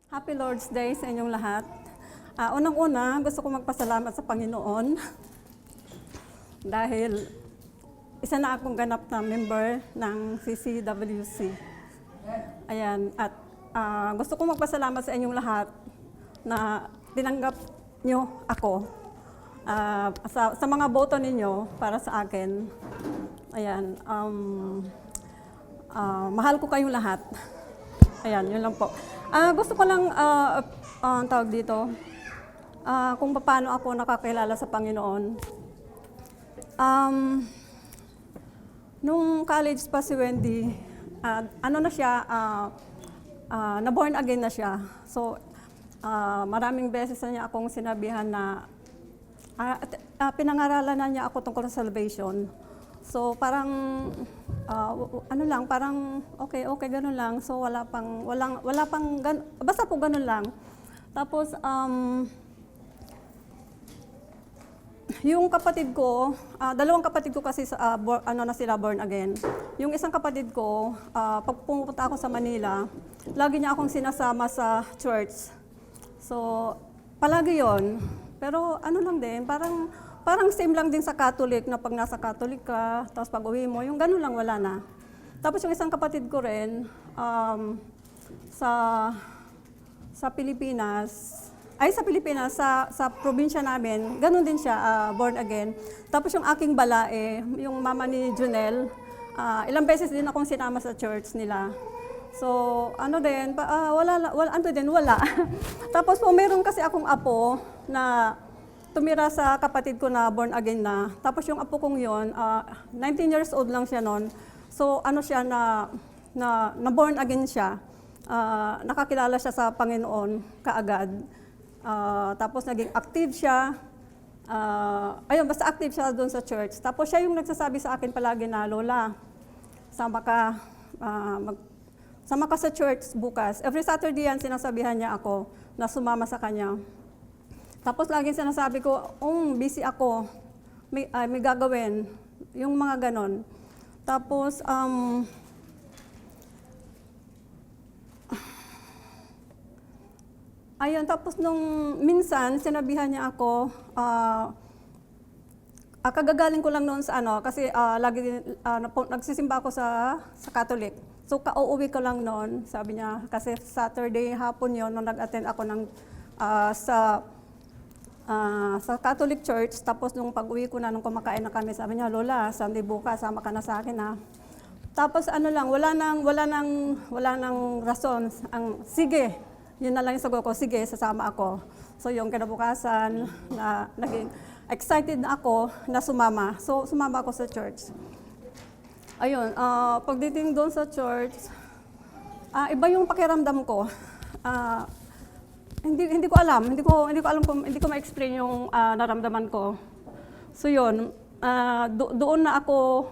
Happy Lord's Day sa inyong lahat. Unang-una, gusto ko magpasalamat sa Panginoon dahil isa na akong ganap na member ng CCWC. Ayan, at gusto ko magpasalamat sa inyong lahat na tinanggap nyo ako sa mga boto ninyo para sa akin. Ayan, mahal ko kayong lahat. Ayan, yun lang po. Gusto ko lang tawag dito, kung paano ako nakakilala sa Panginoon. Nung college pa si Wendy, na siya, na born again na siya. So, maraming beses na niya akong sinabihan na, pinangaralan na niya ako tungkol sa salvation. So, parang, parang okay, ganun lang. So, wala pang, basta po ganun lang. Tapos, yung kapatid ko, dalawang kapatid ko kasi na sila born again. Yung isang kapatid ko, pag pumunta ako sa Manila, lagi niya akong sinasama sa church. So, palagi yon. Pero ano lang din, parang same lang din sa Catholic na pag nasa Catholic ka, tapos pag uwi mo, yung ganun lang wala na. Tapos yung isang kapatid ko rin, sa Pilipinas, sa probinsya namin, ganun din siya, born again. Tapos yung aking balae, yung mama ni Junel, ilang beses din akong sinama sa church nila. So, wala. Tapos po, meron kasi akong apo na tumira sa kapatid ko na born again na. Tapos yung apo kong yon, 19 years old lang siya noon. So, siya na born again siya. Nakakilala siya sa Panginoon kaagad. Tapos naging active siya. Basta active siya doon sa church. Tapos siya yung nagsasabi sa akin palagi na, Lola, sama ka sa church bukas. Every Saturday yan, sinasabihan niya ako na sumama sa kanya. Tapos laging sinasabi ko, busy ako, may gagawin, yung mga ganon. Tapos, tapos nung minsan, sinabihan niya ako, kagagaling ko lang noon sa kasi nagsisimba ako sa Catholic. So, kauuwi ko lang noon, sabi niya, kasi Saturday hapon yon nung nag-attend ako sa Catholic Church. Tapos nung pag-uwi ko nung kumakain na kami, sabi niya, Lola, Sunday bukas, sama ka na sa akin ha. Tapos wala nang rason. Sige, yun na lang yung sagot ko, sige, sasama ako. So yung kinabukasan, naging excited na ako na sumama. So sumama ako sa church. Ayun, pagdating doon sa church, iba yung pakiramdam ko. Hindi ko alam kung hindi ko ma-explain yung naramdaman ko. So yun, doon ako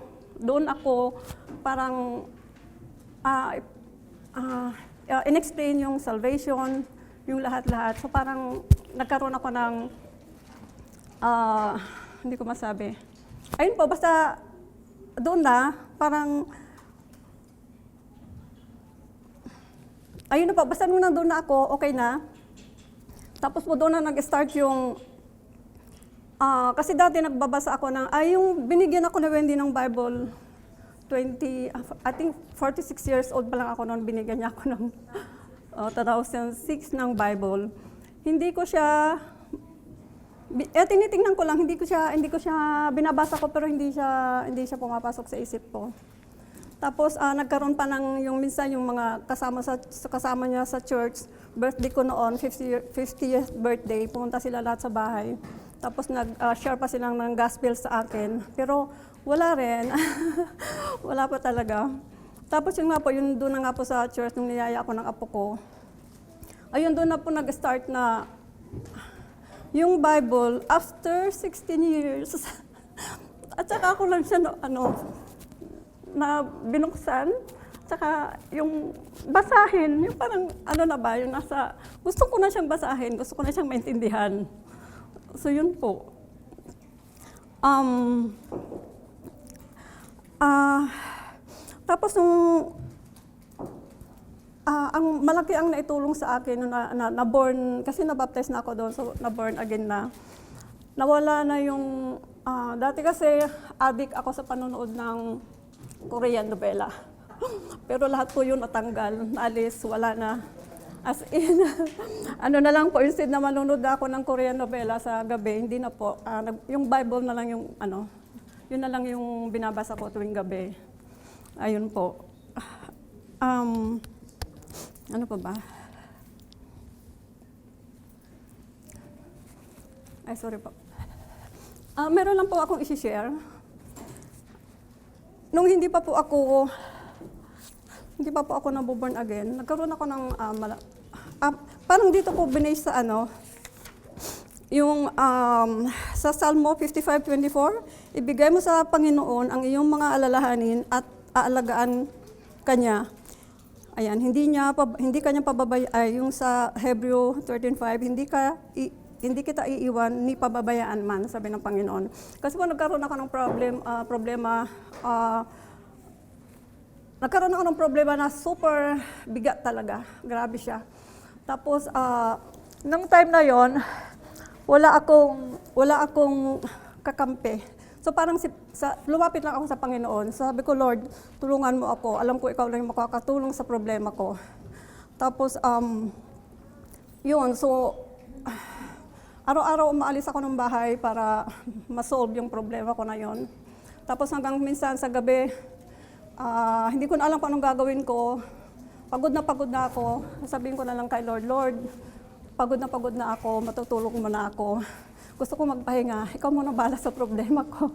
parang in-explain yung salvation, yung lahat-lahat. So parang nagkaroon ako ng hindi ko masabi. Ayun po, basta doon na parang ayun na po, basta nung nandun na ako, okay na. Tapos po doon na nag-start yung, kasi dati nagbabasa ako yung binigyan ako na Wendy ng Bible, I think 46 years old pa lang ako noon, binigyan niya ako ng 2006 ng Bible. Hindi ko siya, tinitingnan ko lang, hindi ko siya binabasa ko, pero hindi siya pumapasok sa isip ko. Tapos nagkaroon pa yung minsan yung mga kasama niya sa church, birthday ko noon, 50th birthday, pumunta sila lahat sa bahay. Tapos nag-share pa silang ng gospel sa akin. Pero wala rin. Wala pa talaga. Tapos yung doon na nga po sa church, nung niyaya ako ng apo ko, ayun doon na po nag-start na yung Bible after 16 years. At saka ako lang siya na binuksan, tsaka yung basahin, yung parang yung gusto ko na siyang basahin, gusto ko na siyang maintindihan. So yun po. Tapos nung ang malaki ang naitulong sa akin nung na-born, kasi na-baptize na ako doon, so na-born again na. Nawala na yung, dati kasi addict ako sa panonood ng Korean novela. Pero lahat po yun natanggal, naalis, wala na. As in, ano na lang po, instead na manonood ako ng Korean novela sa gabi, hindi na po. Yung Bible na lang yung, yun na lang yung binabasa ko tuwing gabi. Ayun po. Ano pa ba? Ay, sorry po. Meron lang po akong isi-share. Nung hindi pa po ako naboborn again, nagkaroon ako ng, parang dito po binase sa yung sa Salmo 55:24, ibigay mo sa Panginoon ang iyong mga alalahanin at aalagaan kanya. Ayan, hindi kanya pababayaan, yung sa Hebreo 13:5, hindi kita iiwan ni pababayaan man, sabi ng Panginoon. Kasi po nagkaroon ako ng problema na super bigat talaga. Grabe siya. Tapos, nung time na yon, wala akong kakampi. So parang lumapit lang ako sa Panginoon. Sabi ko, Lord, tulungan mo ako. Alam ko ikaw lang yung makakatulong sa problema ko. Tapos, yun. So, araw-araw umaalis ako ng bahay para ma-solve yung problema ko na yon. Tapos hanggang minsan sa gabi, hindi ko na alam kung anong gagawin ko. Pagod na ako. Sabihin ko na lang kay Lord, Lord, pagod na ako, matutulog mo na ako. Gusto ko magpahinga, ikaw muna bahala sa problema ko.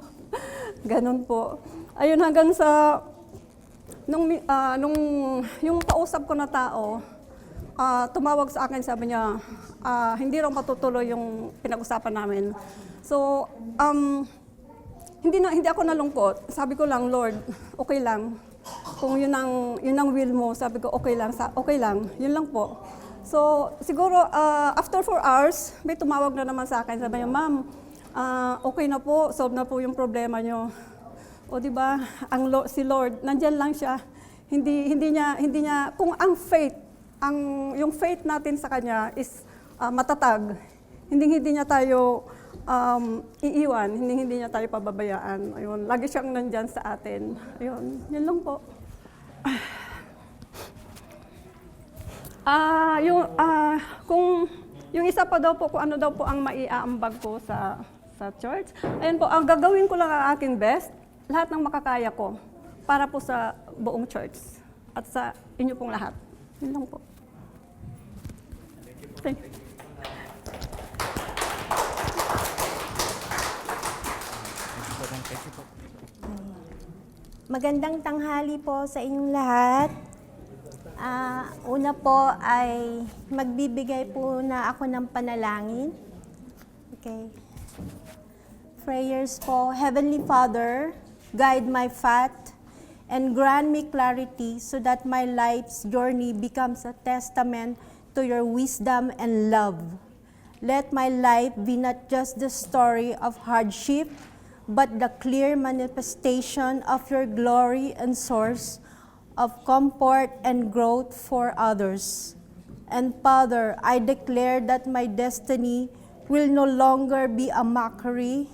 Ganon po. Ayun, hanggang sa, yung kausap ko na tao, tumawag sa akin, sabi niya, hindi raw matutuloy yung pinag-usapan namin. So, hindi ako nalungkot. Sabi ko lang, Lord, okay lang. Kung yun ang will mo, sabi ko, okay lang, yun lang po. So, siguro, after 4 hours, may tumawag na naman sa akin. Sabi niya, Ma'am, okay na po, solve na po yung problema niyo. O di ba, si Lord, nandyan lang siya. Hindi niya, kung ang faith, yung faith natin sa Kanya is matatag, hindi niya tayo iiwan, hindi niya tayo pababayaan. Ayun, lagi siyang nandyan sa atin. Ayun, yun lang po. Yung isa pa daw po, kung ano daw po ang maiaambag ko sa church, ayun po, ang gagawin ko lang ang aking best, lahat ng makakaya ko, para po sa buong church at sa inyo pong lahat. Yun lang po. Thank you. Magandang tanghali po sa inyong lahat. Una po ay magbibigay po na ako ng panalangin. Okay. Prayers po. Heavenly Father, guide my path and grant me clarity so that my life's journey becomes a testament to your wisdom and love. Let my life be not just the story of hardship, but the clear manifestation of your glory and source of comfort and growth for others. And Father, I declare that my destiny will no longer be a mockery,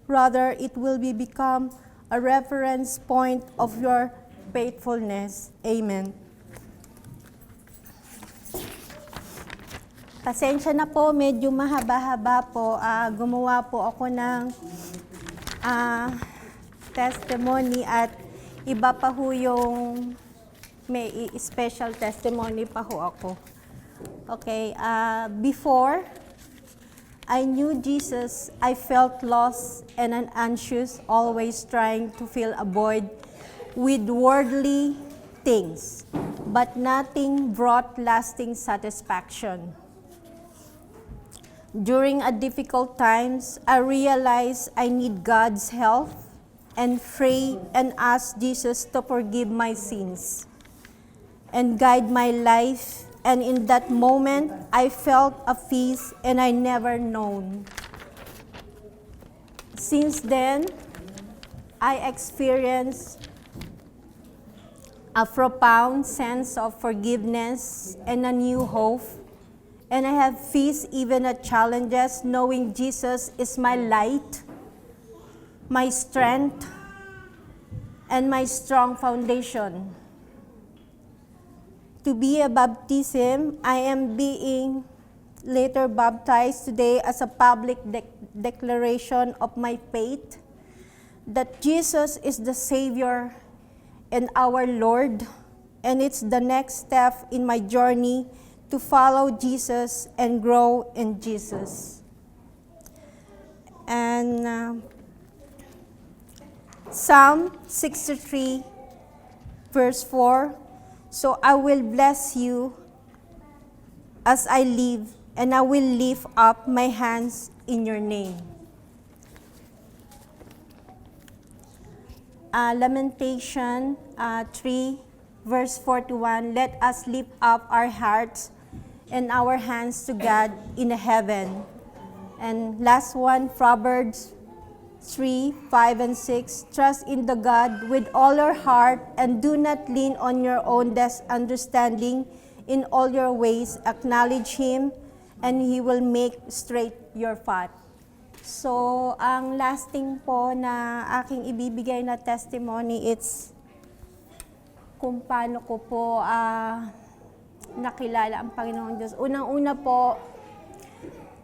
rather it will become a reference point of your faithfulness. Amen. Pasensya na po, medyo mahaba-haba po. Gumawa po ako ng testimony at iba pa ho yung may special testimony pa ho ako. Okay, before I knew Jesus, I felt lost and anxious, always trying to fill a void with worldly things, but nothing brought lasting satisfaction. During a difficult times, I realized I need God's help and pray and ask Jesus to forgive my sins and guide my life. And in that moment, I felt a peace and I never known. Since then, I experienced a profound sense of forgiveness and a new hope. And I have faced even at challenges, knowing Jesus is my light, my strength, and my strong foundation. To be a baptism, I am being later baptized today as a public declaration of my faith that Jesus is the Savior and our Lord, and it's the next step in my journey to follow Jesus and grow in Jesus. And Psalm 63, verse 4, so I will bless you as I live, and I will lift up my hands in your name. Lamentation 3, verse 41, let us lift up our hearts and our hands to God in heaven. And last one, Proverbs 3, 5, and 6, trust in the God with all your heart and do not lean on your own understanding. In all your ways, acknowledge Him and He will make straight your path. So, ang last thing po na aking ibibigay na testimony, it's kung paano ko po nakilala ang Panginoong Diyos. Unang-una po,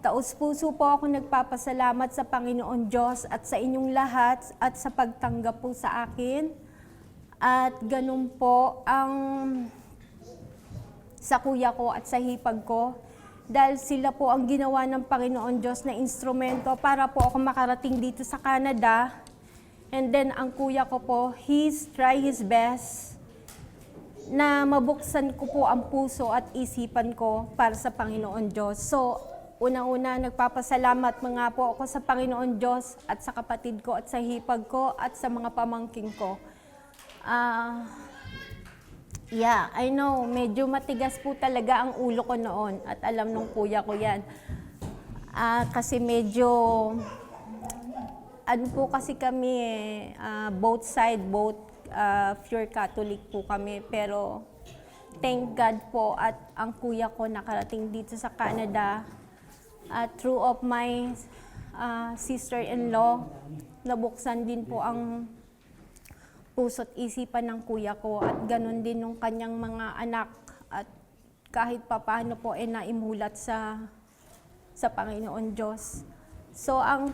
taos-puso po ako nagpapasalamat sa Panginoon Diyos at sa inyong lahat at sa pagtanggap po sa akin. At ganun po ang sa kuya ko at sa hipag ko. Dahil sila po ang ginawa ng Panginoon Diyos na instrumento para po ako makarating dito sa Canada. And then ang kuya ko po, he's try his best na mabuksan ko po ang puso at isipan ko para sa Panginoon Diyos. So, una-una, nagpapasalamat mga po ako sa Panginoon Diyos at sa kapatid ko at sa hipag ko at sa mga pamangkin ko. Yeah, I know, medyo matigas po talaga ang ulo ko noon at alam nung kuya ko yan. Kasi medyo, ano po kasi kami both side, pure Catholic po kami. Pero thank God po at ang kuya ko nakarating dito sa Canada. Through of my sister-in-law, nabuksan din po ang puso't isipan ng kuya ko at ganun din ng kanyang mga anak at kahit papaano po naimulat sa Panginoon Diyos. So ang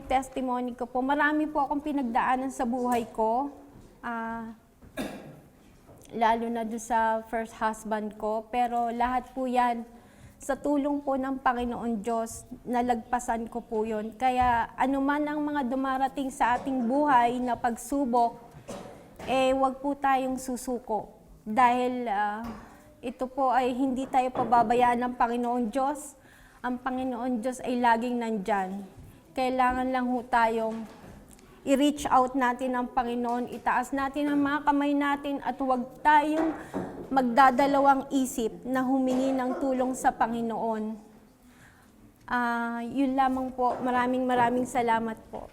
testimony ko po, marami po akong pinagdaanan sa buhay ko, lalo na doon sa first husband ko, pero lahat po yan sa tulong po ng Panginoon Diyos, nalagpasan ko po yun. Kaya anuman ang mga dumarating sa ating buhay na pagsubok, wag po tayong susuko. Dahil ito po ay hindi tayo pababayaan ng Panginoon Diyos. Ang Panginoon Diyos ay laging nandyan. Kailangan lang ho tayong i-reach out natin ang Panginoon, itaas natin ang mga kamay natin at huwag tayong magdadalawang isip na humingi ng tulong sa Panginoon. Yun lamang po. Maraming salamat po.